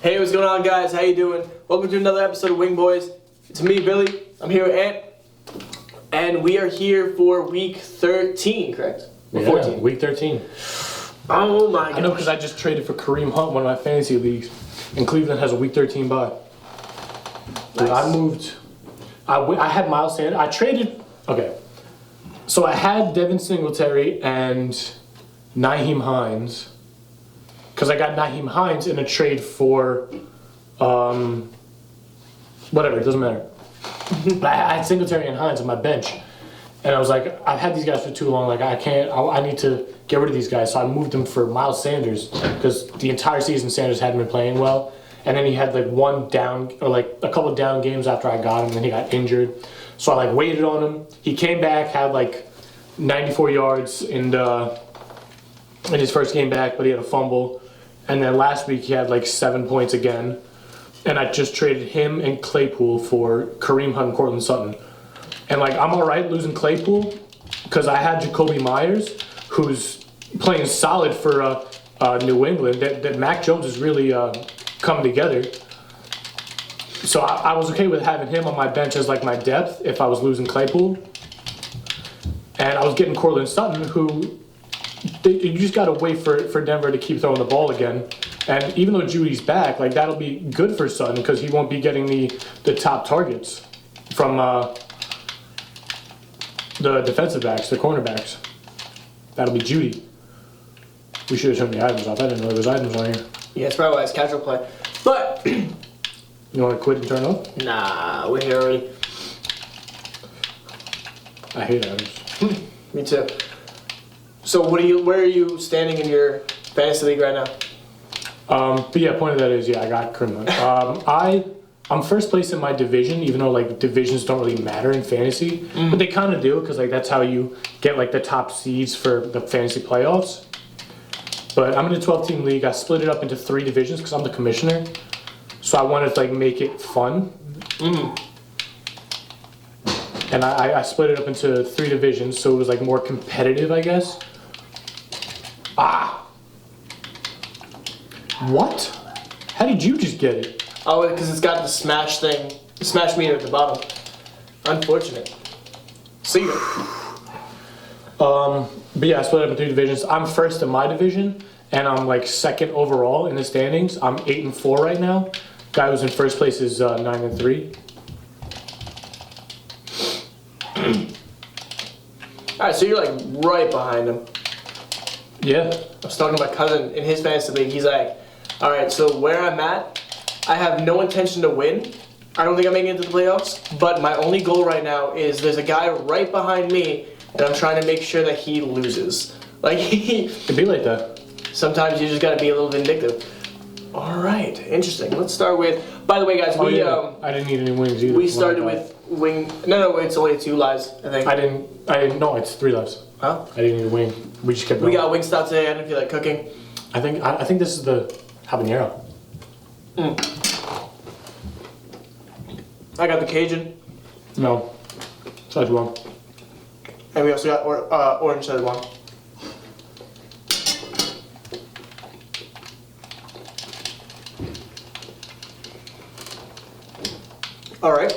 Hey, what's going on, guys? How you doing? Welcome to another episode of Wingboys. It's me, Billy. I'm here with Ant. And we are here for week 13, correct? Or 14? Week 13. Oh my god. I know because I just traded for Kareem Hunt, one of my fantasy leagues. And Cleveland has a week 13 bye. Nice. I moved. I had Miles Sanders. I traded. Okay. So I had Devin Singletary and Nyheim Hines. Because I got Nyheim Hines in a trade for. Whatever, it doesn't matter. I had Singletary and Hines on my bench. And I was like, I've had these guys for too long. Like, I need to get rid of these guys. So I moved them for Miles Sanders because the entire season Sanders hadn't been playing well. And then he had like one down, or like a couple down games after I got him, and then he got injured. So I like waited on him. He came back, had like 94 yards in his first game back, but he had a fumble. And then last week he had like 7 points again. And I just traded him and Claypool for Kareem Hunt and Cortland Sutton. And like I'm all right losing Claypool because I had Jacoby Myers, who's playing solid for New England. That Mac Jones is really come together. So I was okay with having him on my bench as like my depth if I was losing Claypool. And I was getting Cortland Sutton, who you just gotta wait for Denver to keep throwing the ball again. And even though Judy's back, like that'll be good for Sutton because he won't be getting the top targets from the defensive backs, the cornerbacks. That'll be Judy. We should have turned the items off. I didn't know there was items on here. Yeah, it's probably why it's casual play. But You want to quit and turn off? nah, we're here already. I hate items. Me too. So where are you standing in your fantasy league right now? But yeah, point of that is, I got Kareem. I'm first place in my division, even though like divisions don't really matter in fantasy, but they kind of do because like that's how you get like the top seeds for the fantasy playoffs. But I'm in a 12-team league. I split it up into 3 divisions because I'm the commissioner, so I wanted to like make it fun. And I split it up into 3 divisions, so it was like more competitive, I guess. What? How did you just get it? Oh, because it's got the smash thing, the smash meter at the bottom. Unfortunate. See ya. But yeah, I split up in 3 divisions. I'm first in my division, and I'm like second overall in the standings. I'm 8-4 right now. Guy who's in first place is 9-3. Alright, so you're like right behind him. Yeah. I was talking to my cousin in his fantasy league. He's like, alright, so where I'm at, I have no intention to win. I don't think I'm making it to the playoffs, but my only goal right now is there's a guy right behind me, and I'm trying to make sure that he loses. Like, It'd be like that. sometimes you just gotta be a little vindictive. Alright, interesting. Let's start with, by the way, guys, I didn't need any wings either. we started with wing, no, it's only 2 lives, I think. I didn't, no, it's 3 lives. Huh? I didn't need a wing. We just kept going. We got Wingstop today. I didn't feel like cooking. I think this is the habanero. I got the Cajun, No. Size 1. and we also got orange Szechuan. All right.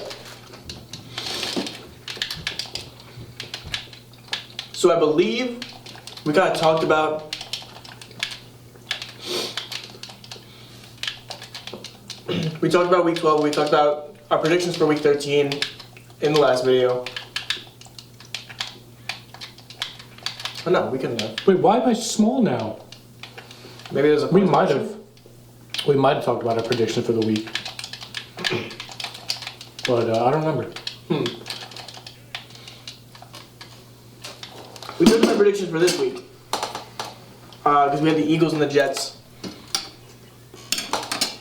So I believe we kind of talked about week 12. We talked about our predictions for week 13 in the last video. Oh no, we couldn't have. Wait, why am I small now? Maybe there's a. We might have talked about our prediction for the week. But I don't remember. We did my predictions for this week. Because we had the Eagles and the Jets.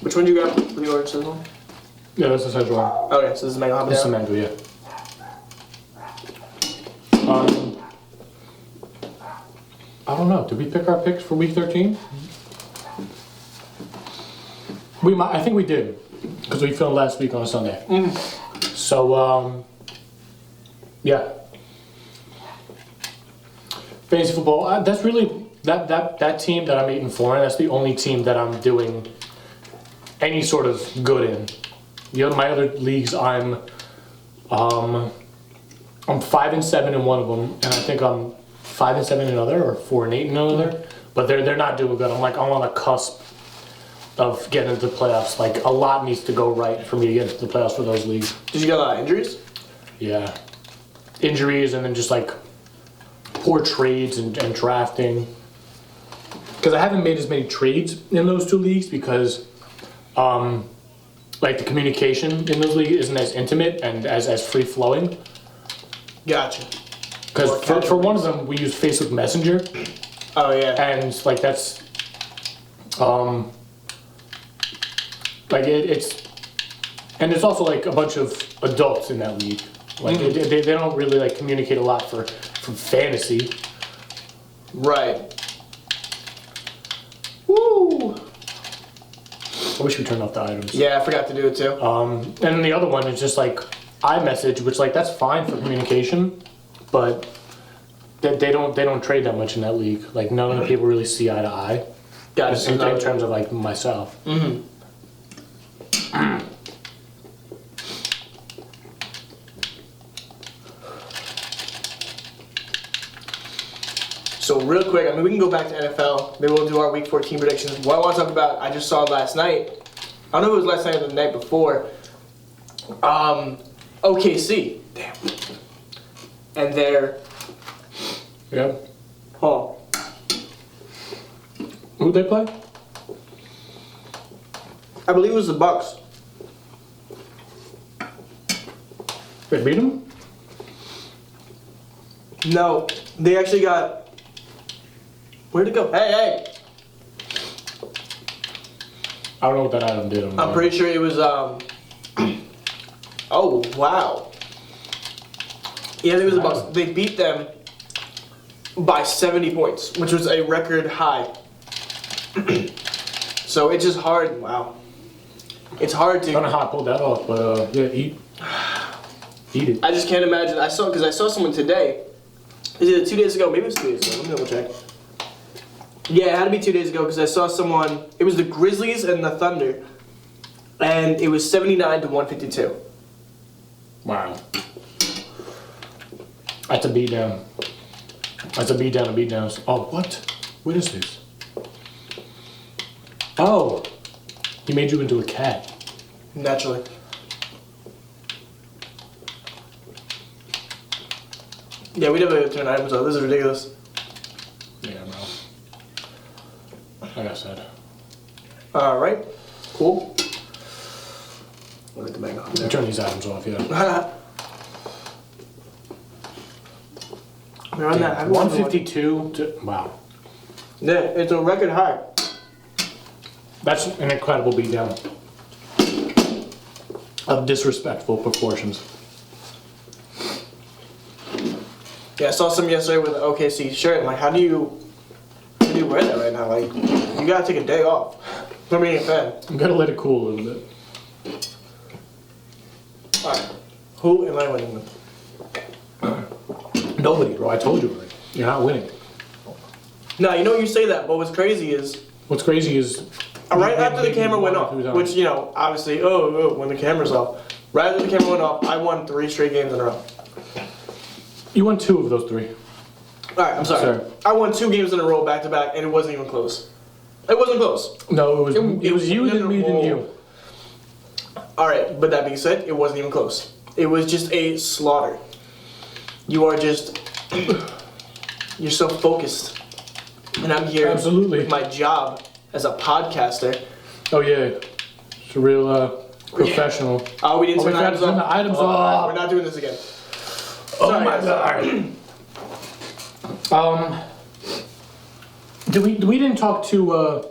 Which one do you got for the orange one? Yeah, that's the size 1. Okay, so this is mango habanero. This is the mango, yeah. I don't know. Did we pick our picks for week 13? I think we did, because we filmed last week on a Sunday. So, yeah. Fantasy football. That's really that team that I'm 8-4 in. That's the only team that I'm doing any sort of good in. My other leagues, I'm 5-7 in one of them, and I think I'm 5-7 in another, or 4-8 in another. But they're not doing good. I'm on the cusp of getting into the playoffs. Like, a lot needs to go right for me to get into the playoffs for those leagues. Did you get a lot of injuries? Yeah, injuries, and then just like poor trades and drafting. Because I haven't made as many trades in those two leagues because, like, the communication in those leagues isn't as intimate and as free flowing. Gotcha. Because for one of them, we use Facebook Messenger. Oh yeah. And like that's, like it's, and there's also like a bunch of adults in that league. Like they don't really like communicate a lot for fantasy. Right. Woo! I wish we turned off the items. Yeah, I forgot to do it too. And then the other one is just like iMessage, which like that's fine for communication, but they don't trade that much in that league. Like none of the people really see eye to eye. Gotcha. In terms of like myself. Mm-hmm. So real quick, I mean, we can go back to NFL. Maybe we'll do our Week 14 predictions. What I want to talk about, I just saw last night. I don't know if it was last night or the night before. OKC. Damn. And they're... Yeah. Oh. Who'd they play? I believe it was the Bucks. They beat them? No, they actually got... Where'd it go? Hey! I don't know what that item did. I'm pretty sure it was, Oh, wow. Yeah, it was the Bucks. They beat them by 70 points, which was a record high. So it's just hard. Wow. It's hard to... I don't know how I pulled that off, but yeah, eat it. I just can't imagine. Because I saw someone today. Is it 2 days ago? Maybe it was 2 days ago. Let me double check. Yeah, it had to be 2 days ago because I saw someone. It was the Grizzlies and the Thunder, and it was 79 to 152. Wow. That's a beatdown. That's a beatdown of beatdowns. Oh, what? What is this? Oh, he made you into a cat. Naturally. Yeah, we never turn items off. This is ridiculous. Yeah, no. Like I said. All right. Cool. We'll get the bang on there. Turn these items off, yeah. We're on that. 152 to, wow. Yeah, it's a record high. That's an incredible beatdown. Of disrespectful proportions. Yeah, I saw some yesterday with an OKC shirt. I'm like, how do you wear that right now? Like, you gotta take a day off from being a fan. I'm gonna let it cool a little bit. Alright. Who am I winning with? Nobody, bro. I told you already. You're not winning. No, you know you say that, but what's crazy is What's crazy is right after the camera went off, which, you know, obviously, when the camera's off, right after the camera went off, I won 3 straight games in a row. You won 2 of those 3. Alright, I'm sorry. Sir. I won 2 games in a row back to back, and it wasn't even close. It wasn't close. No, it was you, then me, then you. Alright, but that being said, it wasn't even close. It was just a slaughter. You are just... You're so focused. And I'm here Absolutely. with my job as a podcaster. Oh yeah, it's a real professional. Oh, we didn't turn we forgot to turn the items off. We're not doing this again. Oh Sorry, my guys. god. We didn't talk too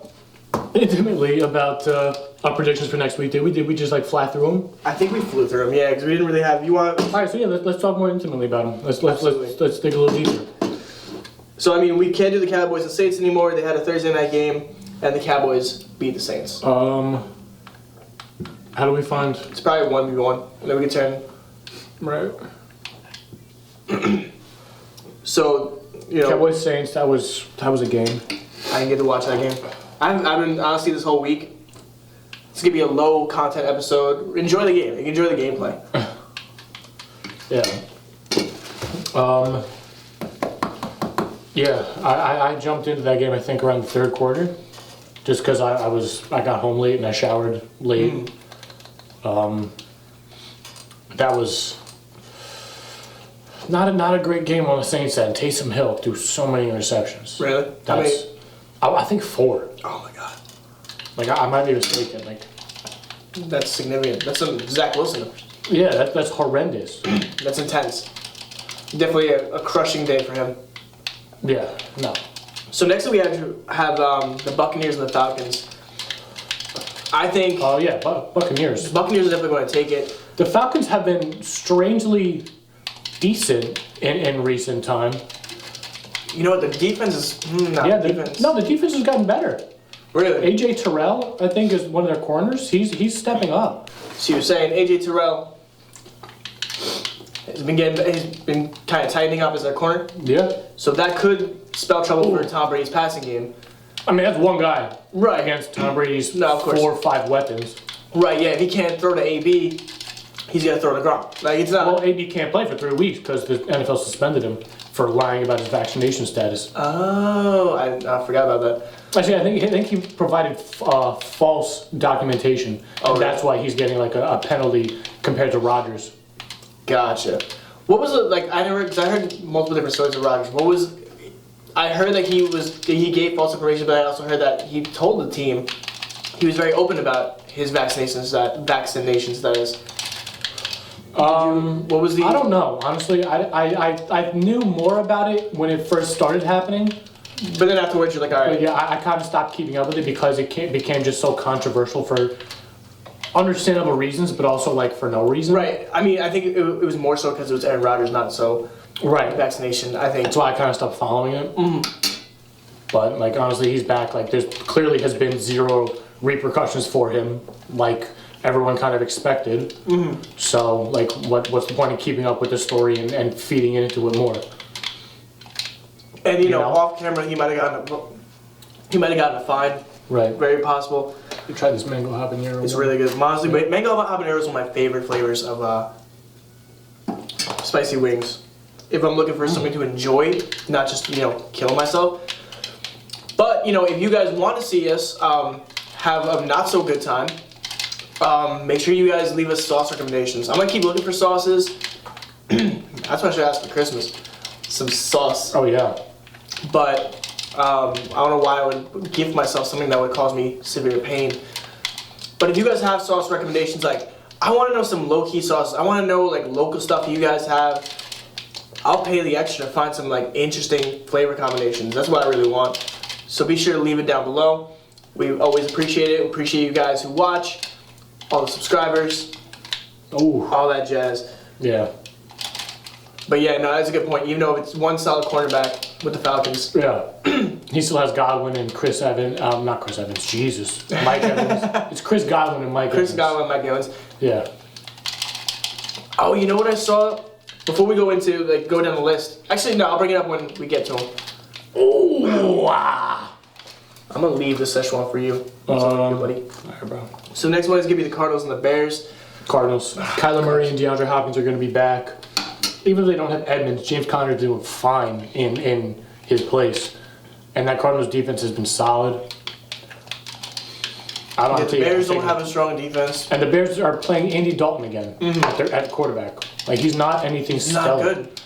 intimately about our predictions for next week, did we? Did we just like fly through them? I think we flew through them, yeah, because we didn't really have... You want... All right, so yeah, let's talk more intimately about them. Let's dig a little deeper. So, I mean, we can't do the Cowboys and Saints anymore. They had a Thursday night game, and the Cowboys beat the Saints. How do we find? It's probably 1v1, and then we can turn... Right. So, you know... Cowboys Saints. That was a game. I didn't get to watch that game. I've been, honestly, this whole week, It's gonna be a low content episode. Enjoy the game. Enjoy the gameplay. Yeah. Yeah, I jumped into that game I think around the third quarter, just because I got home late and I showered late. That was not a great game on the Saints end. Taysom Hill threw so many interceptions. Really? I think 4. Oh my god. Like I might be mistaken. Like that's significant. That's some Zach Wilson. yeah, that's horrendous. That's intense. Definitely a crushing day for him. Yeah, no. So next we have the Buccaneers and the Falcons. I think Oh yeah, Buccaneers. the Buccaneers are definitely going to take it. The Falcons have been strangely decent in recent time. You know what? The defense is The defense has gotten better. Really? AJ Terrell, I think, is one of their corners. He's stepping up. So you're saying AJ Terrell he's been kind of tightening up as their corner. Yeah. So that could spell trouble for Tom Brady's passing game. I mean, that's one guy Right. against Tom Brady's No, of course. 4 or 5 weapons. Right, yeah, if he can't throw to AB, he's going to throw to Gronk. Like, it's not... Well, AB can't play for 3 weeks because the NFL suspended him for lying about his vaccination status. Oh, I forgot about that. Actually, I think he provided false documentation, Oh, and that's why he's getting like a penalty compared to Rodgers. Gotcha. What was it, like, because I heard multiple different stories of Rodgers. What was... I heard that he gave false information, but I also heard that he told the team he was very open about his vaccinations, that is. What was the... I don't know. Honestly, I knew more about it when it first started happening. But then afterwards, you're like, all right. But yeah, I kind of stopped keeping up with it because it became just so controversial for understandable reasons, but also like for no reason. Right. I mean, I think it was more so because it was Aaron Rodgers, not so Right. vaccination. I think. That's why I kind of stopped following it. But like honestly, he's back. Like there's clearly has been 0 repercussions for him, like everyone kind of expected. So like, what's the point of keeping up with the story and feeding into it more? And you know, know? off camera, he might have gotten a fine. Right. Very possible. You tried this mango habanero. It's really good. Honestly, mango habanero is one of my favorite flavors of spicy wings. If I'm looking for something to enjoy, not just kill myself. But if you guys want to see us have a not so good time, make sure you guys leave us sauce recommendations. I'm gonna keep looking for sauces. That's what I should ask for Christmas. Some sauce. Oh yeah. But I don't know why I would gift myself something that would cause me severe pain. But if you guys have sauce recommendations, like I want to know some low-key sauces. I want to know like local stuff you guys have. I'll pay the extra to find some like interesting flavor combinations. That's what I really want. So be sure to leave it down below. We always appreciate it. We appreciate you guys who watch, all the subscribers, all that jazz. Yeah. But yeah, no, that's a good point. Even though it's one solid cornerback with the Falcons. Yeah. He still has Godwin and Chris Evans. Not Chris Evans. Jesus. Mike Evans. It's Chris Godwin and Mike Evans. Chris Godwin and Mike Evans. Yeah. Oh, you know what I saw? Before we go into, go down the list. Actually, no, I'll bring it up when we get to them. Oh, wow. I'm going to leave the Szechuan for you. Buddy. All right, bro. So next one is going to be the Cardinals and the Bears. Cardinals. Kyler Murray and DeAndre Hopkins are going to be back. Even though they don't have Edmonds, James Conner is doing fine in his place. And that Cardinals defense has been solid. The Bears don't have a strong defense. And the Bears are playing Andy Dalton again at quarterback. Like, he's not anything stellar. Not good.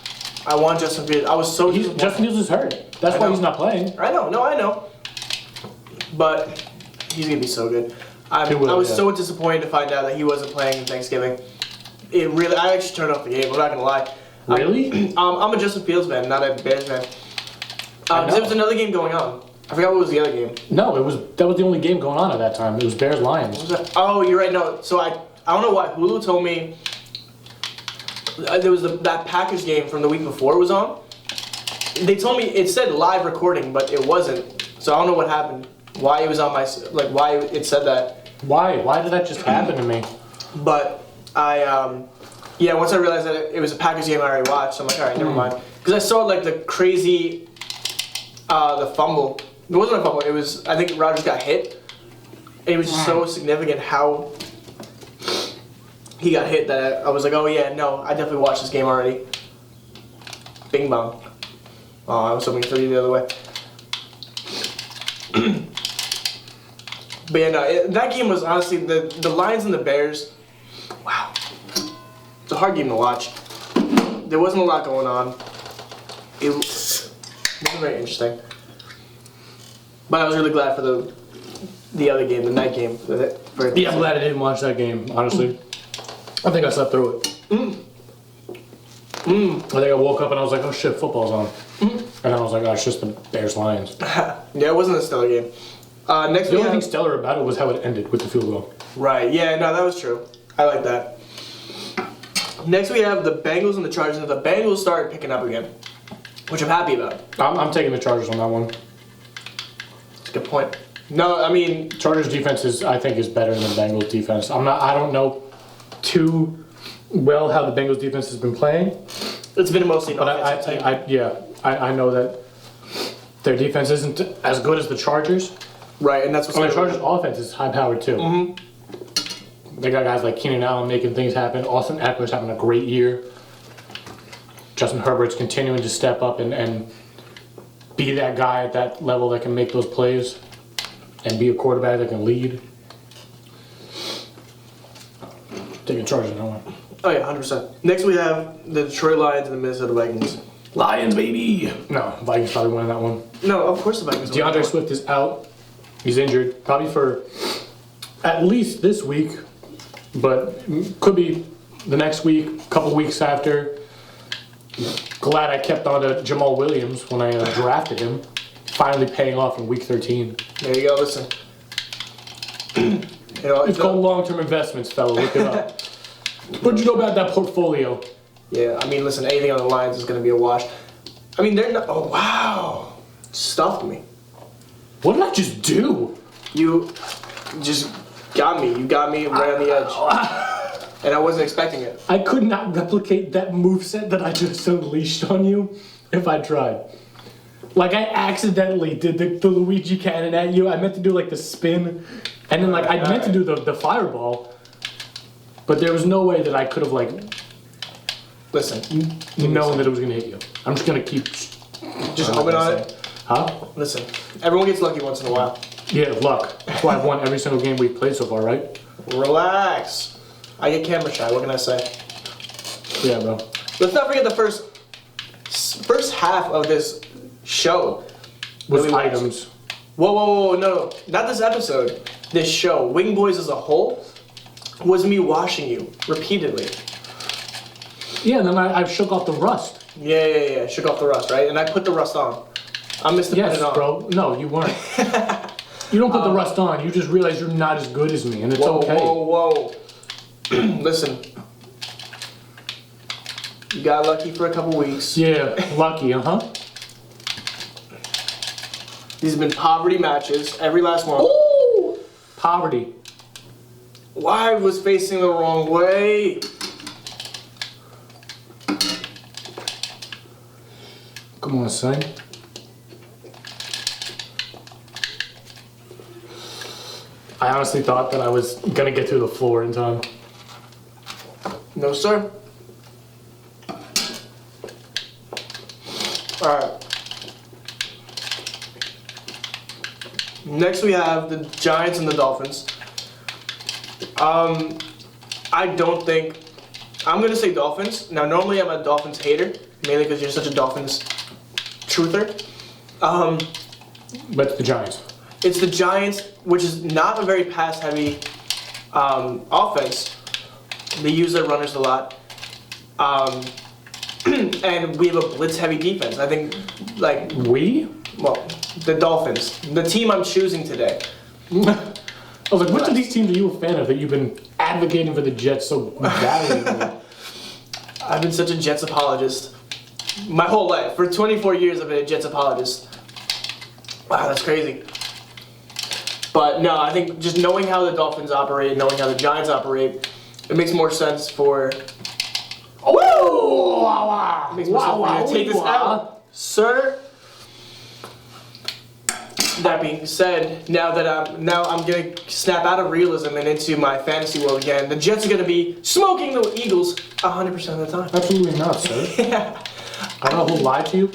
I want Justin Fields. I was so disappointed. Justin Fields is hurt. That's why he's not playing. I know. No, I know. But he's going to be so good. I was so disappointed to find out that he wasn't playing in Thanksgiving. I actually turned off the game. I'm not going to lie. Really? I'm a Justin Fields fan, not a Bears fan. There was another game going on. I forgot what was the other game. No, that was the only game going on at that time. It was Bears Lions. What was that? Oh, you're right. No, so I don't know why Hulu told me there was that Packers game from the week before was on. They told me it said live recording, but it wasn't. So I don't know what happened. Why it was on my why it said that. Why? Why did that just happen to me? But once I realized that it was a Packers game I already watched, I'm like, all right, never mind. Because I saw the crazy, the fumble. It wasn't a fumble. It was, I think Rodgers got hit. And it was just so significant how he got hit that I was like, oh yeah, no, I definitely watched this game already. Bing bong. Oh, I was hoping to throw you the other way. But yeah, no, that game was honestly, the Lions and the Bears, wow. It's a hard game to watch. There wasn't a lot going on. It wasn't very interesting. But I was really glad for the other game, the night game. Yeah, I'm glad I didn't watch that game, honestly. I think I slept through it. I think I woke up and I was like, oh shit, football's on. And I was like, oh, it's just the Bears-Lions. Yeah, it wasn't a stellar game. Next The we only thing have... stellar about it was how it ended with the field goal. Right, yeah, no, that was true. I like that. Next we have the Bengals and the Chargers, and the Bengals started picking up again, which I'm happy about. I'm taking the Chargers on that one. That's a good point. No, I mean... Chargers defense I think is better than Bengals defense. I don't know too well how the Bengals defense has been playing. It's been mostly an But offensive team. I know that their defense isn't as good as the Chargers. Right, and that's what's The Chargers' offense is high-powered too. They got guys like Keenan Allen making things happen. Austin Eckler's having a great year. Justin Herbert's continuing to step up and be that guy at that level that can make those plays and be a quarterback that can lead. Taking Chargers on that one. Oh yeah, 100%. Next we have the Detroit Lions and the Minnesota Vikings. Lions, baby! No, Vikings probably winning that one. No, of course the Vikings win. DeAndre Swift is out. He's injured. Probably for at least this week, but could be the next week, couple weeks after. Glad I kept on to Jamal Williams when I drafted him. Finally paying off in week 13. There you go, listen. You know, It's called long-term investments, fella. Look it up. What'd you know about that portfolio? Yeah, I mean, listen, anything on the Lions is going to be a wash. I mean, they're not... Oh, wow. Stuffed me. What did I just do? You just got me. You got me right on the edge. And I wasn't expecting it. I could not replicate that moveset that I just unleashed on you if I tried. Like, I accidentally did the Luigi cannon at you. I meant to do, like, the spin. And then, like, I meant to do the fireball. But there was no way that I could have, like... Listen. Known that it was going to hit you. I'm just going to keep... Just hoping on it. Huh? Listen. Everyone gets lucky once in a while. Yeah, luck. That's why I've won every single game we've played so far, right? Relax. I get camera shy. What can I say? Yeah, bro. Let's not forget the first half of this show. With that we watched. items. Whoa, no. Not this episode. This show. Wingboys as a whole was me washing you repeatedly. Yeah, and then I shook off the rust. Yeah. Shook off the rust, right? And I put the rust on. I missed the put Yes, it on. bro. No, you weren't. You don't put the rust on. You just realize you're not as good as me, and it's okay. Whoa. Listen. You got lucky for a couple weeks. Yeah, lucky, These have been poverty matches, every last one. Ooh! Poverty. Why I was facing the wrong way? Come on, son. I honestly thought that I was gonna get through the floor in time. No, sir. Alright. Next we have the Giants and the Dolphins. I don't think... I'm going to say Dolphins. Now, normally I'm a Dolphins hater, mainly because you're such a Dolphins truther. But it's the Giants. It's the Giants, which is not a very pass-heavy offense. They use their runners a lot. And we have a blitz-heavy defense. I think, like... We? Well, the Dolphins. The team I'm choosing today. I was like, which of these teams are you a fan of that you've been advocating for the Jets so valiantly? I've been such a Jets apologist. My whole life. For 24 years I've been a Jets apologist. Wow, that's crazy. But no, I think just knowing how the Dolphins operate, knowing how the Giants operate, it makes more sense for... Oh! Wow! It makes more sense for you to take this out, sir. That being said, now I'm gonna snap out of realism and into my fantasy world again. The Jets are gonna be smoking the Eagles 100% of the time. Absolutely not, sir. Yeah. I don't know who lied to you.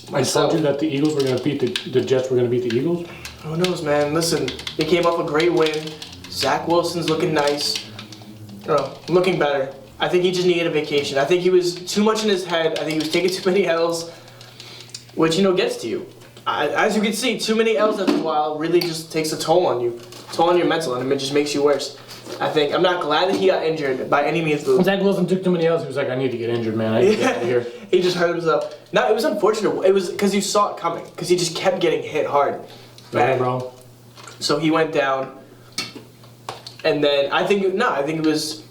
I Myself. told you that the Eagles were going to beat the Jets were going to beat the Eagles. Who knows, man? Listen, they came off a great win. Zach Wilson's looking nice. Looking better. I think he just needed a vacation. I think he was too much in his head. I think he was taking too many L's, which, gets to you. As you can see, too many L's after a while really just takes a toll on you. Toll on your mental, and it just makes you worse. I'm not glad that he got injured by any means. When Zach Wilson took too many L's, he was like, I need to get injured, man. I need to get out of here. He just hurt himself. No, it was unfortunate. It was because you saw it coming. Because he just kept getting hit hard. Yeah, bro. So he went down. And then I think it was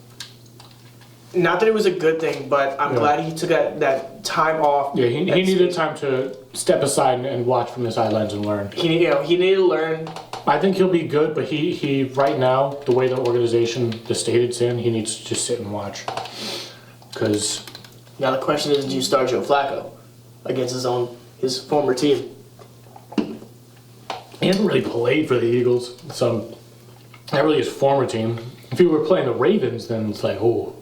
not that it was a good thing, but I'm glad he took that time off. Yeah, he needed time to step aside and watch from the sidelines and learn. He needed to learn. I think he'll be good, but he right now, the way the organization, the state it's in, he needs to just sit and watch. Because Now the question is, do you start Joe Flacco against his former team? he hasn't really played for the Eagles, so not really his former team. If he were playing the Ravens, then it's like, oh,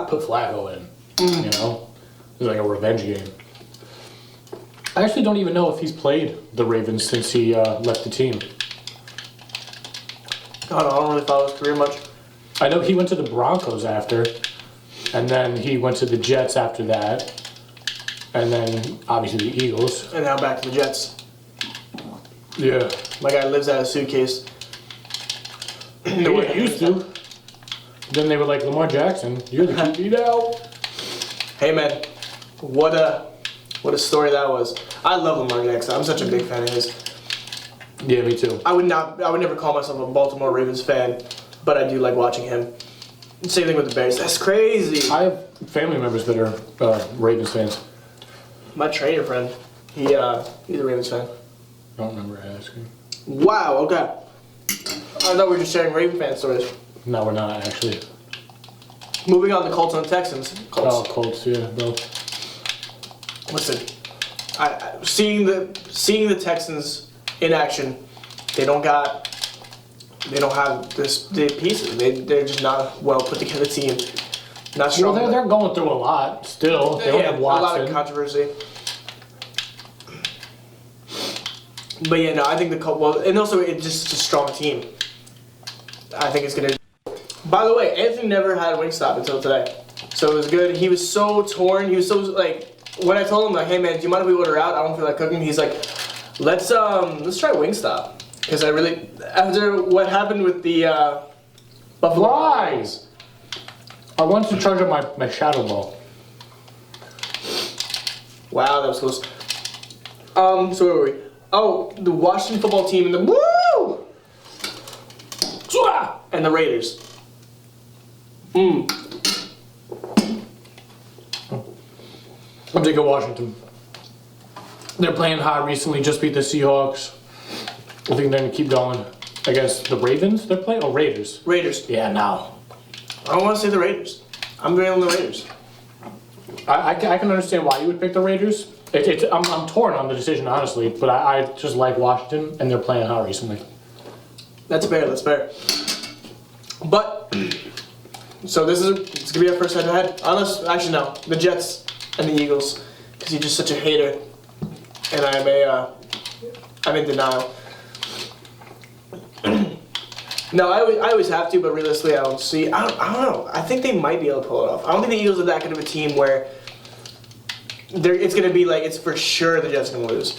put Flacco in. It's like a revenge game. I actually don't even know if he's played the Ravens since he left the team. I don't really follow his career much. I know he went to the Broncos after, and then he went to the Jets after that, and then obviously the Eagles. And now back to the Jets. Yeah. My guy lives out of a suitcase. He used to. Then they were like, Lamar Jackson, you're the QB now. Hey man, what a story that was. I love Lamar Jackson. I'm such a big fan of his. Yeah, me too. I would never call myself a Baltimore Ravens fan, but I do like watching him. Same thing with the Bears. That's crazy. I have family members that are Ravens fans. My trainer friend, he's a Ravens fan. I don't remember asking. Wow. Okay. I thought we were just sharing Raven fan stories. No, we're not actually. Moving on to Colts and Texans. Oh, Colts, yeah, bro. Listen, seeing the Texans in action, they don't have the pieces. They're just not a well put together team. Not strong. Well, they're going through a lot still. They don't have Watson. A lot of controversy. But yeah, no, I think the Colts. And also it's just a strong team. I think it's gonna. By the way, Anthony never had a Wingstop until today, so it was good. He was so torn. He was so like, when I told him like, hey man, do you mind if we order out? I don't feel like cooking. He's like, let's try Wingstop, because I really, after what happened with the Buffalo. Flies. I wanted to charge up my shadow ball. Wow, that was close. So where were we? Oh, the Washington football team and the woo, and the Raiders. I'm taking Washington. They're playing hot recently, just beat the Seahawks. I think they're going to keep going against the Ravens. They're playing? Oh, Raiders. Raiders. Yeah, no. I don't want to say the Raiders. I'm going on the Raiders. I can understand why you would pick the Raiders. I'm torn on the decision, honestly, but I just like Washington, and they're playing hot recently. That's fair. That's fair. But so it's gonna be our first head-to-head. Unless, actually no, the Jets and the Eagles, because you're just such a hater, and I'm in denial. No, I always have to, but realistically, I don't see. I don't know. I think they might be able to pull it off. I don't think the Eagles are that good of a team where it's gonna be like it's for sure the Jets are gonna lose.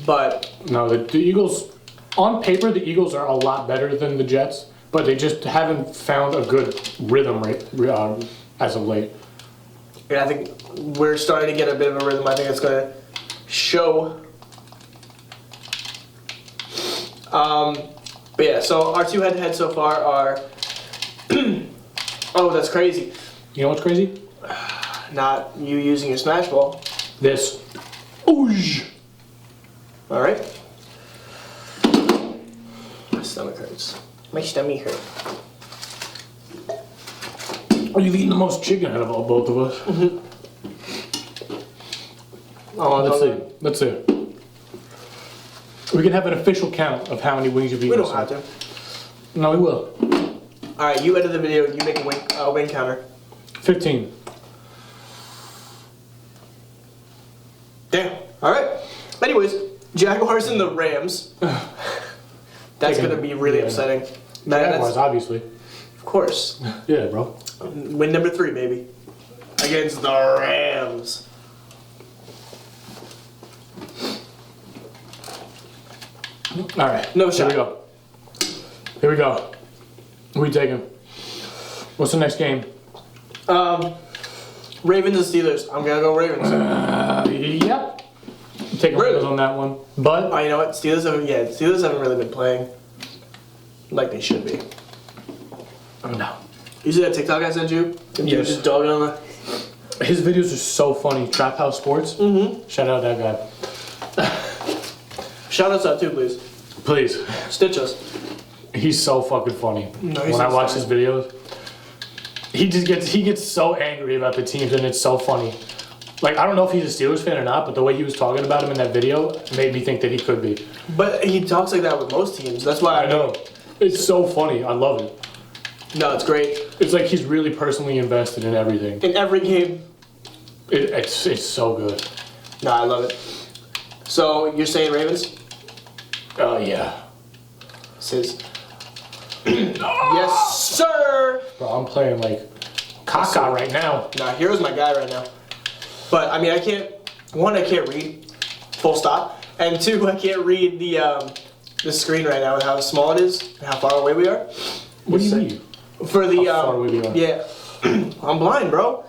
But No, the Eagles, on paper, the Eagles are a lot better than the Jets, but they just haven't found a good rhythm as of late. yeah, I think we're starting to get a bit of a rhythm. I think it's gonna show. But yeah, so our two head-to-head so far are. Oh, that's crazy. You know what's crazy? Not you using your smash ball. This. Oosh. All right. My stomach hurts. My stomach hurts. Oh, you've eaten the most chicken out of both of us. Oh, Let's see. We can have an official count of how many wings you've eaten. We don't have to. No, we will. All right, you edit the video. You make a wing counter. 15. Damn. All right. Anyways, Jaguars and the Rams. That's gonna be really upsetting. Man, Jaguars, obviously. Of course. Yeah, bro. Win number 3, maybe. Against the Rams. All right. No shot. Here we go. Who are we taking? What's the next game? Ravens and Steelers. I'm gonna go Ravens. Yep. Taking Ravens on that one. But Oh, you know what? Steelers haven't really been playing like they should be. no. You see that TikTok I sent you? Yes. Just dogging on the. His videos are so funny. Trap House Sports. Mm-hmm. Shout out that guy. Shout us out too, please. Please. Stitch us. He's so fucking funny. No, he's when I watch insane. his videos, he gets so angry about the teams, and it's so funny. Like, I don't know if he's a Steelers fan or not, but the way he was talking about him in that video made me think that he could be. But he talks like that with most teams. That's why I know. It's so funny. I love it. No, it's great. It's like he's really personally invested in everything. In every game. It's so good. No, I love it. So you're saying Ravens? Oh, yeah. Says. Yes, sir. Bro, I'm playing like caca right now. Nah, Hero's my guy right now. But I mean, I can't read, full stop, and 2, I can't read the screen right now and how small it is and how far away we are. What do you mean? For the How far away we are? yeah, I'm blind, bro.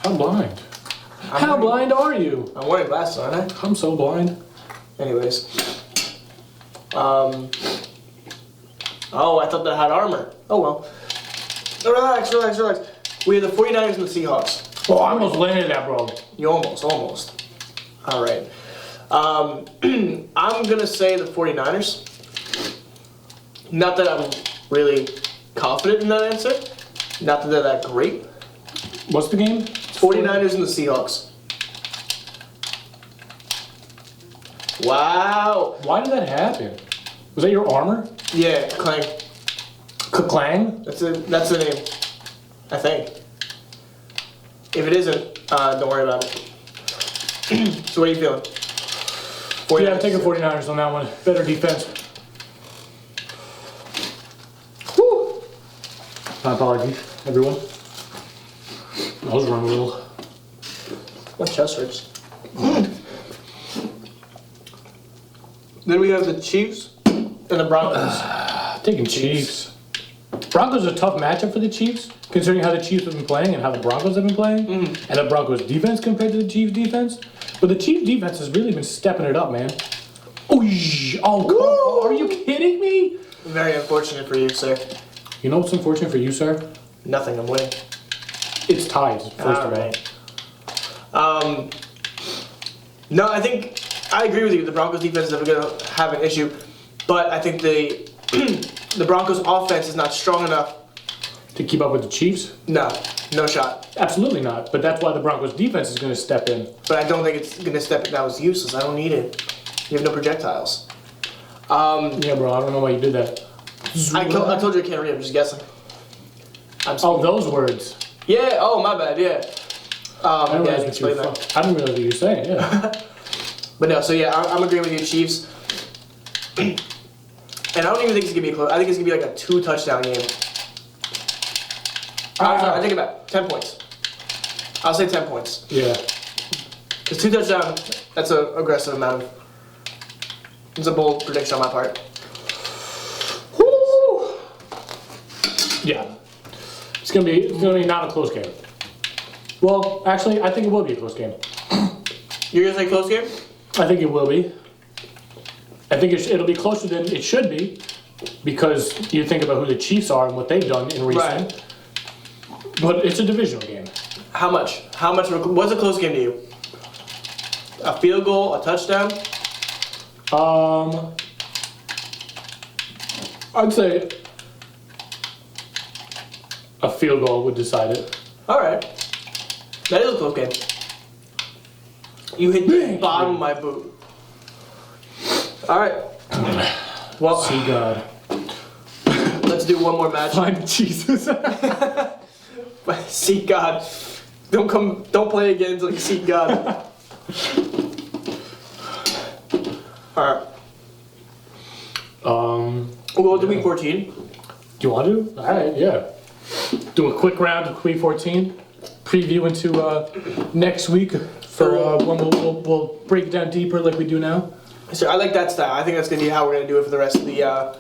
I'm blind. How blind are you? I'm wearing glasses, aren't I'm so blind. I? Anyways, oh, I thought that had armor. Oh well. Relax. We have the 49ers and the Seahawks. Oh, I almost landed that, bro. You almost. All right. I'm gonna say the 49ers. Not that I'm really confident in that answer. Not that they're that great. What's the game? 49ers and the Seahawks. Wow. Why did that happen? Was that your armor? Yeah, Clang. Ka-clang? That's the name. I think. If it isn't, don't worry about it. So what are you feeling? Yeah, I'm taking 49ers on that one. Better defense. Woo. My apologies, everyone. I was wrong a little. My chest hurts. Then we have the Chiefs and the Broncos. Taking Chiefs. Broncos are a tough matchup for the Chiefs, considering how the Chiefs have been playing and how the Broncos have been playing, and the Broncos' defense compared to the Chiefs' defense. But the Chiefs' defense has really been stepping it up, man. Oh, come on. Are you kidding me? Very unfortunate for you, sir. You know what's unfortunate for you, sir? Nothing, I'm winning. It's tied, first of all. No, I think I agree with you. The Broncos defense is going to have an issue, but I think the Broncos offense is not strong enough To keep up with the Chiefs? No shot. Absolutely not. But that's why the Broncos defense is going to step in. But I don't think it's going to step in. That was useless. I don't need it. You have no projectiles. Yeah, bro. I don't know why you did that. I told you I can't read. I'm just guessing. Oh, those words. Yeah. Oh, my bad. Yeah. I didn't Yeah, realize what you were I didn't realize what you were saying. Yeah. But no. So yeah, I'm agreeing with you, Chiefs. And I don't even think it's gonna be close. I think it's gonna be like a 2-touchdown game. I take it back. 10 points. I'll say 10 points. Yeah. Because 2 touchdowns, that's an aggressive amount of. It's a bold prediction on my part. Woo! Yeah. It's gonna be not a close game. Well, actually, I think it will be a close game. You're gonna say close game? I think it will be. I think it'll be closer than it should be, because you think about who the Chiefs are and what they've done in recent. Right. But it's a divisional game. How much? What's a close game to you? A field goal, a touchdown? I'd say a field goal would decide it. All right. That is a close game. You hit the bottom of my boot. All right. Well, See God. let's do one more match. Find Jesus. Seek God. Don't play again until you seek God. Alright. We'll go to week 14. Do you want to? Alright, yeah. Do a quick round of week 14. Preview into next week for when we'll break it down deeper like we do now. So I like that style. I think that's gonna be how we're gonna do it for the rest of the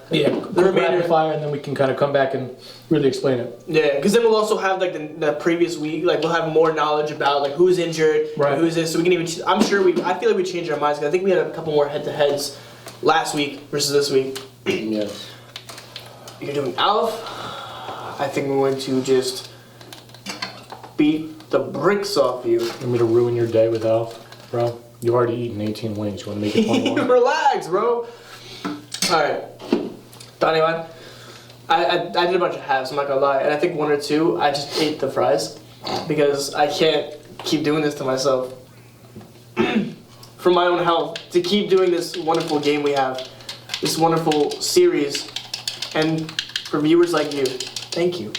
the remainder. rapid fire, and then we can kind of come back and really explain it. Yeah, because then we'll also have like the previous week, like we'll have more knowledge about like who's injured, Right. who's this. So we can even. I'm sure I feel like we changed our minds because I think we had a couple more head-to-heads last week versus this week. Yeah. You're doing Alf. I think we're going to just beat the bricks off you. You want me to ruin your day with Alf, bro? You've already eaten 18 wings. You want to make it 21? Relax, bro. Alright. Donnie one. I did a bunch of halves, I'm not gonna lie. And I think one or two, I just ate the fries. Because I can't keep doing this to myself. For my own health. To keep doing this wonderful game we have. This wonderful series. And for viewers like you. Thank you.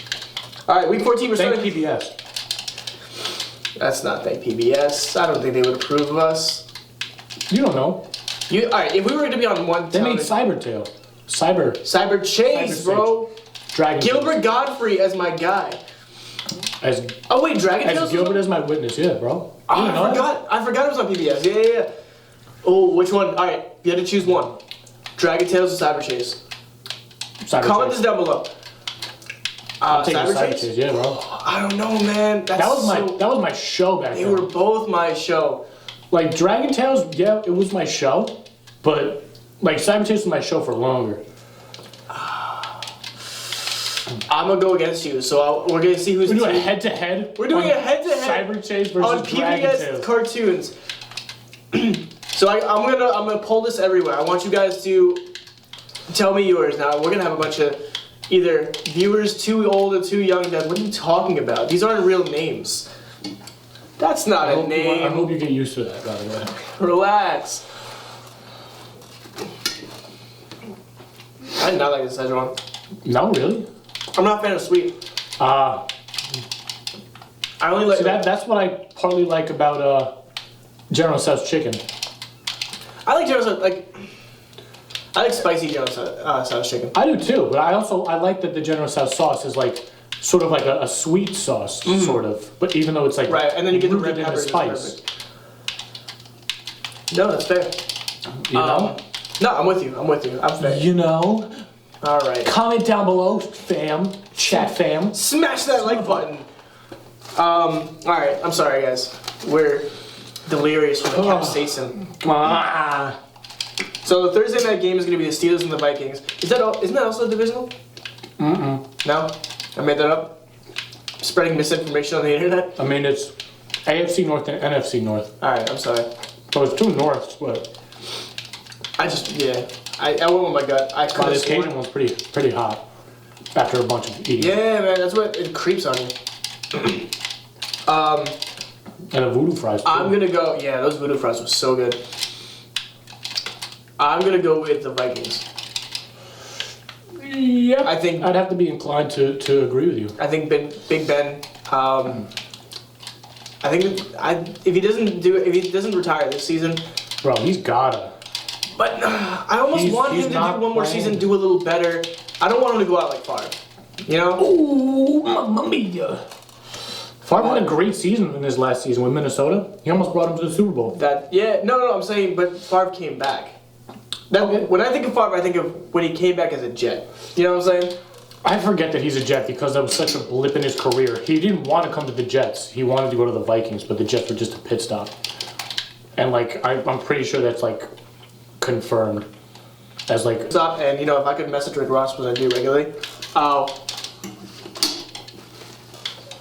Alright, week 14, we're Thank starting. PBS. That's not thank PBS. I don't think they would approve of us. You don't know. Alright, if we were to be on one They made television- Cybertail. Cyber Chase, Cyber bro. Dragon. Gilbert Godfrey as my guy. As Oh wait, Dragon Tales. Gilbert as my witness, yeah, bro. Oh, You know I it? forgot. I forgot it was on PBS. Yeah. Oh, which one? All right, you had to choose one. Dragon Tales or Cyber Chase. Cyber Comment Chase. this down below. I'm taking Cyber Cyber Chase? Chase, yeah, bro. I don't know, man. That was my show back They then. were both my show. Like Dragon Tales, yeah, it was my show, but like Cyber Chase was my show for longer. I'm gonna go against you, so we're gonna see who's. We're doing a team. head-to-head. We're doing on a head-to-head Cyber Chase versus on Dragon PBS Tales. cartoons. So I'm gonna pull this everywhere. I want you guys to tell me yours. Now we're gonna have a bunch of either viewers too old or too young. That what are you talking about? These aren't real names. That's not I a hope name. you get used to that, by the way. Relax. I did not like this Szechuan. No, really? I'm not a fan of sweet. Ah, I only like. see that's what I partly like about General Tso's chicken. I like General Tso's, like. I like spicy General Tso's chicken. I do too, but I like that the General Tso's sauce is like sort of like a sweet sauce, sort of. But even though it's like Right, and then you get the rooted red in peppers. spice. No, that's fair. You know? No, I'm with you. I'm fair. You know? All right. Comment down below, fam. Chat fam. Smash that like button. All right. I'm sorry, guys. We're delirious from the capsaicin. Ah. So the Thursday night game is going to be the Steelers and the Vikings. Isn't that also divisional? No? I made that up? Spreading misinformation on the internet? I mean, it's AFC North and NFC North. Alright, I'm sorry. So it's two Norths, but I went with my gut. I could have this sworn. Cajun one's pretty hot after a bunch of eating. Yeah, man, that's what it creeps on you. And the voodoo fries, too. I'm gonna go. Yeah, those voodoo fries were so good. I'm gonna go with the Vikings. Yep. I think I'd have to be inclined to agree with you. Big Ben. I think if he doesn't retire this season. Bro, he's gotta. But I almost want him to do not one more playing. season, do a little better. I don't want him to go out like Favre. You know? Ooh, mamma mia. Favre had a great season in his last season with Minnesota. He almost brought him to the Super Bowl. No, I'm saying, but Favre came back. When I think of Favre, I think of when he came back as a Jet. You know what I'm saying? I forget that he's a Jet because that was such a blip in his career. He didn't want to come to the Jets. He wanted to go to the Vikings, but the Jets were just a pit stop. And like, I'm pretty sure that's like confirmed as like. Stop, and if I could message Rick Ross, which I do regularly, I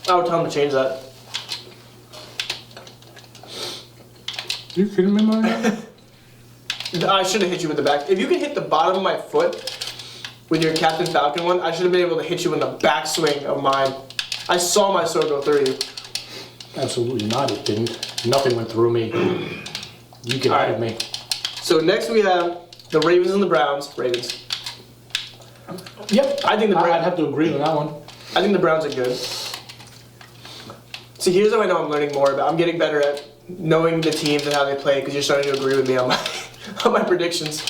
would tell him to change that. You kidding me, man? I should have hit you in the back. If you could hit the bottom of my foot with your Captain Falcon one, I should have been able to hit you in the backswing of mine. I saw my sword go through you. Absolutely not, it didn't. Nothing went through me. You get out of me. So next we have The Ravens and the Browns. Ravens. Yep. I think the I'd have to agree on that one. I think the Browns are good. See, here's how I know I'm learning more about. I'm getting better at knowing the teams and how they play because you're starting to agree with me on my on my predictions.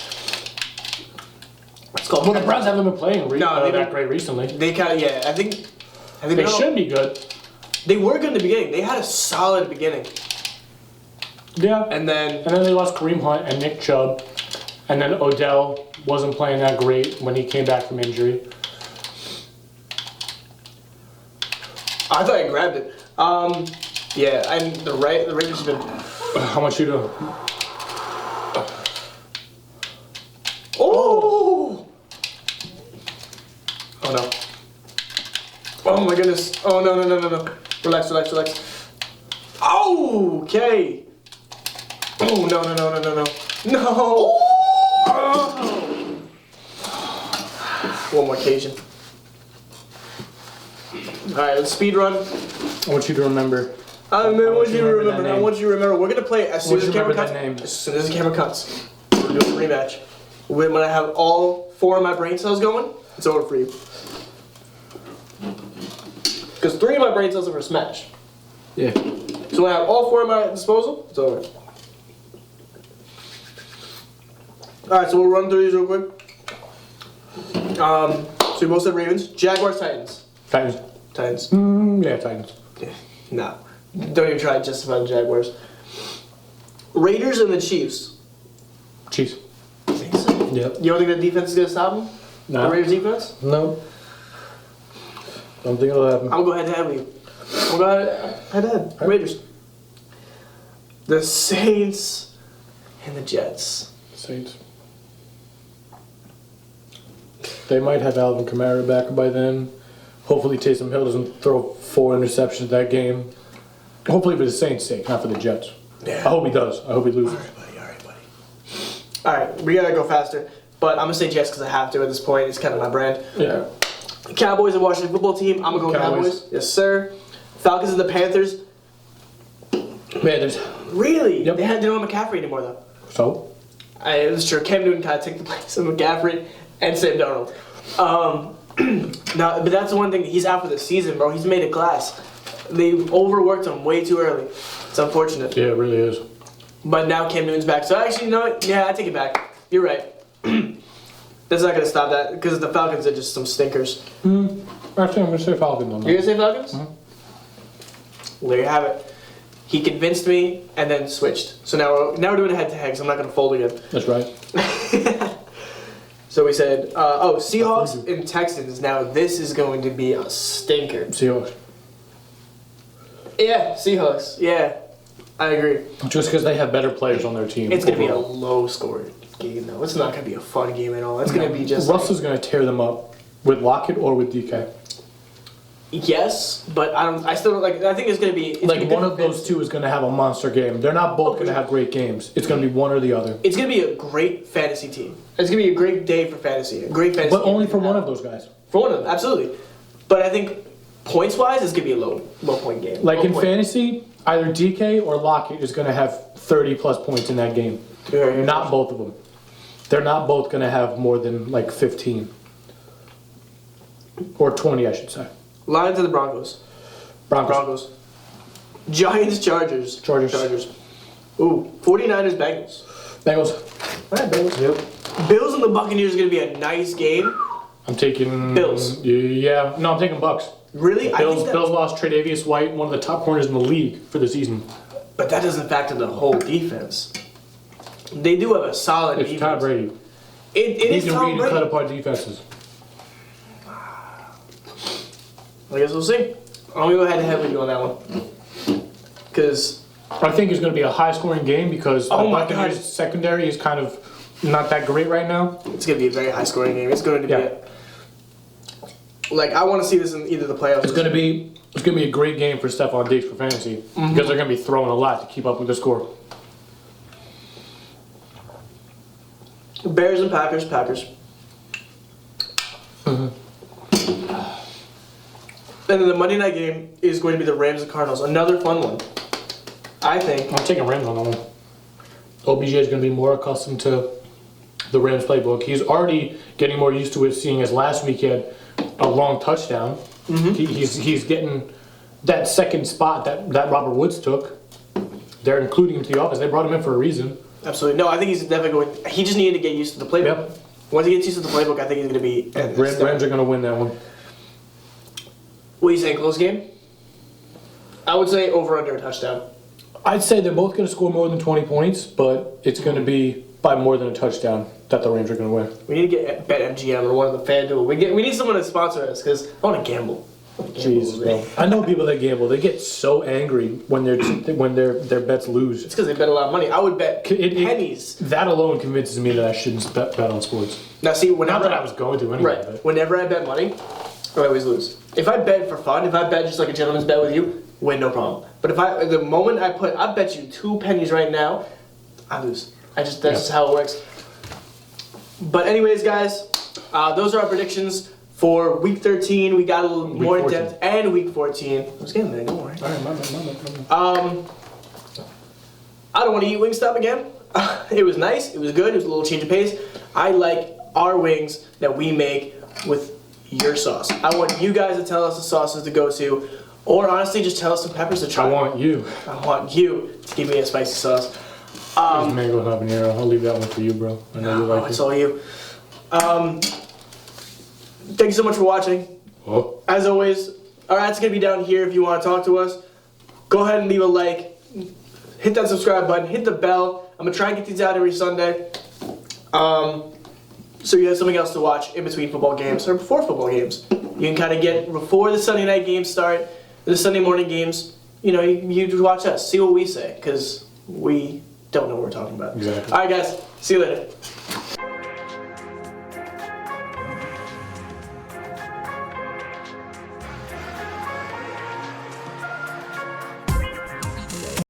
It's called. Well, the Browns haven't been playing they've great recently. They kind of I think They should be good. They were good in the beginning. They had a solid beginning. Yeah. And then they lost Kareem Hunt and Nick Chubb. And then Odell wasn't playing that great when he came back from injury. I thought I grabbed it. Yeah, and the Raiders have been. How much you doing? Oh! Oh no. Oh my goodness. Oh no. Relax. Oh, okay. Oh no. No. Oh. One more occasion. Alright, let's speed run. I want you to remember. I want you to remember. We're gonna play as soon as the camera cuts. Name. As soon as the camera cuts. We're doing a rematch. When I have all 4 of my brain cells going, it's over for you. Because 3 of my brain cells are for Smash. Yeah. So when I have all 4 at my disposal, it's over. Alright, so we'll run through these real quick. So we both said Ravens. Jaguars, Titans. Titans. Yeah, Titans. Yeah, no. Don't even try to justify the Jaguars. Raiders and the Chiefs. Chiefs. Think so? Yep. You don't think the defense is going to stop them? No. The Raiders defense? No. Don't think it'll happen. I'll go head to head with you. I'll go head to head. Right. Raiders. The Saints and the Jets. Saints. They might have Alvin Kamara back by then. Hopefully Taysom Hill doesn't throw 4 interceptions that game. Hopefully for the Saints' sake, not for the Jets. Yeah. I hope he does. I hope he loses. All right, buddy. All right, we got to go faster. But I'm going to say Jets because I have to at this point. It's kind of my brand. Yeah. Cowboys and Washington football team. I'm going to go Cowboys. Yes, sir. Falcons and the Panthers. Panthers. Really? Yep. They don't have McCaffrey anymore, though. So? It's true. Cam Newton kind of took the place of McCaffrey and Sam Darnold. But that's the one thing. He's out for the season, bro. He's made of glass. They overworked him way too early. It's unfortunate. Yeah, it really is. But now Cam Newton's back. So actually, you know what? Yeah, I take it back. You're right. That's not going to stop that because the Falcons are just some stinkers. Actually, I'm going to say Falcons on that. You're going to say Falcons? Mm-hmm. Well, there you have it. He convinced me and then switched. So now we're doing a head-to-head, so I'm not going to fold again. That's right. So we said, Seahawks and Texans. Now this is going to be a stinker. Seahawks. Yeah, Seahawks. Yeah, I agree. Just because they have better players on their team. It's going to be a low-scoring game, though. It's not going to be a fun game at all. It's going to be just... Russell's going to tear them up with Lockett or with DK. Yes, but I still don't like. I think it's going to be... One of those two is going to have a monster game. They're not both going to have great games. It's going to be one or the other. It's going to be a great fantasy team. It's going to be a great day for fantasy. A great fantasy But only for one of those guys. For one of them, absolutely. But I think points-wise, it's going to be a low-point game. Like in fantasy, either DK or Lockett is going to have 30-plus points in that game. Not both of them. They're not both going to have more than like 15. Or 20, I should say. Lions and the Broncos. Broncos. Giants, Chargers. Chargers. Ooh, 49ers, Bengals. Bengals. All right, Bengals. Yep. Bills and the Buccaneers is going to be a nice game. I'm taking... Bills. Yeah. No, I'm taking Bucks. Really? Bills lost Tre'Davious White, one of the top corners in the league for the season. But that doesn't factor the whole defense. They do have a solid defense. It's Tom Brady. It is Tom He can read and cut apart defenses. I guess we'll see. I'm going to go head-to-head with you on that one. Because... I think it's going to be a high-scoring game because the Buccaneers secondary is kind of not that great right now. It's going to be a very high-scoring game. It's going to be... I want to see this in either the playoffs. It's going to be a great game for Stephon Diggs for fantasy because they're going to be throwing a lot to keep up with the score. Bears and Packers. And then the Monday night game is going to be the Rams and Cardinals. Another fun one. I think. I'm taking Rams on that one. OBJ is going to be more accustomed to the Rams playbook. He's already getting more used to it, seeing as last week he had a long touchdown. He's getting that second spot that Robert Woods took. They're including him to the offense. They brought him in for a reason. Absolutely. No, I think he's definitely going. He just needed to get used to the playbook. Yep. Once he gets used to the playbook, I think he's going to be. Rams are going to win that one. What do you say, close game? I would say over under a touchdown. I'd say they're both going to score more than 20 points, but it's going to be by more than a touchdown that the Rams are going to win. We need to get BetMGM or one of the FanDuel. We need someone to sponsor us because I want to gamble. Jesus, bro. I know people that gamble. They get so angry when their bets lose. It's because they bet a lot of money. I would bet pennies. That alone convinces me that I shouldn't bet on sports. Now, see, whenever Not that I was going to anyway. right, But. whenever I bet money, I always lose. If I bet for fun, if I bet just like a gentleman's bet with you, win no problem. But the moment I bet you 2 pennies right now, I lose. That's just how it works. But anyways, guys, those are our predictions for week 13. We got a little more in depth, and week 14. I was getting there, don't worry. All right, my bad. I don't want to eat Wingstop again. It was nice. It was good. It was a little change of pace. I like our wings that we make with your sauce. I want you guys to tell us the sauces to go to, or honestly, just tell us some peppers to try. I want you to give me a spicy sauce. There's mango habanero. I'll leave that one for you, bro. I know you like it. It's all you. Thank you so much for watching. Oh. As always, our ad's going to be down here if you want to talk to us. Go ahead and leave a like. Hit that subscribe button. Hit the bell. I'm going to try and get these out every Sunday. So you have something else to watch in between football games or before football games. You can kind of get before the Sunday night games start, the Sunday morning games. You know, you watch us. See what we say because we don't know what we're talking about. Exactly. All right, guys. See you later.